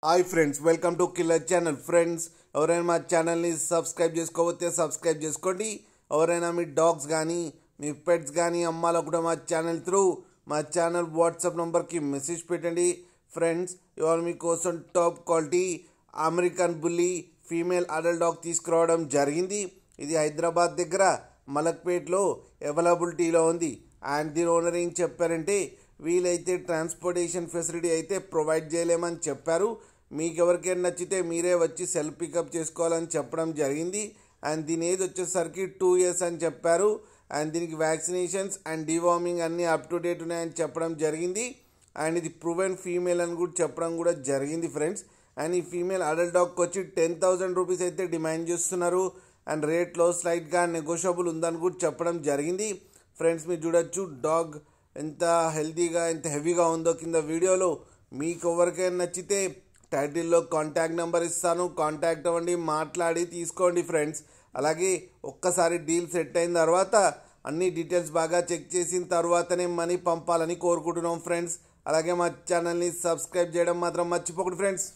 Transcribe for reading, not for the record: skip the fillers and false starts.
Hi friends, welcome to killer channel. Friends, ఎవరైనా మా ఛానల్ని సబ్స్క్రైబ్ చేసుకోకపోతే సబ్స్క్రైబ్ చేసుకోండి. ఎవరైనా మీ డాగ్స్ కానీ మీ పెట్స్ కానీ అమ్మాలనుకుంటే మా ఛానల్ త్రూ మా ఛానల్ వాట్సాప్ నెంబర్కి మెసేజ్ పెట్టండి. ఫ్రెండ్స్, ఇవాళ మీకోసం top quality American bully female adult dog తీసుకురావడం జరిగింది. ఇది హైదరాబాద్ దగ్గర మలక్పేట్లో అవైలబిలిటీలో ఉంది. అండ్ దీని ఓనర్ ఏం చెప్పారంటే, వీలైతే ట్రాన్స్పోర్టేషన్ ఫెసిలిటీ అయితే ప్రొవైడ్ చేయలేమని చెప్పారు. మీకు ఎవరికైనా నచ్చితే మీరే వచ్చి సెల్ఫ్ పికప్ చేసుకోవాలని చెప్పడం జరిగింది. అండ్ దీని ఏజ్ వచ్చేసరికి 2 years అని చెప్పారు. అండ్ దీనికి వ్యాక్సినేషన్స్ అండ్ డివార్మింగ్ అన్నీ అప్ టు డేట్ ఉన్నాయని చెప్పడం జరిగింది. అండ్ ఇది ప్రూవెన్ ఫీమేల్ అని కూడా చెప్పడం కూడా జరిగింది ఫ్రెండ్స్. అండ్ ఈ ఫీమేల్ అడల్ట్ డాగ్కి వచ్చి 10,000 రూపీస్ అయితే డిమాండ్ చేస్తున్నారు. అండ్ రేట్లో స్లైట్గా నెగోషియబుల్ ఉందని కూడా చెప్పడం జరిగింది. ఫ్రెండ్స్, మీరు చూడొచ్చు డాగ్ ఎంత హెల్తీగా ఎంత హెవీగా ఉందో కింద వీడియోలో. మీకు ఎవరికైనా నచ్చితే టైటిల్లో కాంటాక్ట్ నెంబర్ ఇస్తాను, కాంటాక్ట్ అవ్వండి, మాట్లాడి తీసుకోండి ఫ్రెండ్స్. అలాగే ఒక్కసారి డీల్ సెట్ అయిన తర్వాత అన్ని డీటెయిల్స్ బాగా చెక్ చేసిన తర్వాతనే మనీ పంపాలని కోరుకుంటున్నాం ఫ్రెండ్స్. అలాగే మా ఛానల్ని సబ్స్క్రైబ్ చేయడం మాత్రం మర్చిపోకండి ఫ్రెండ్స్.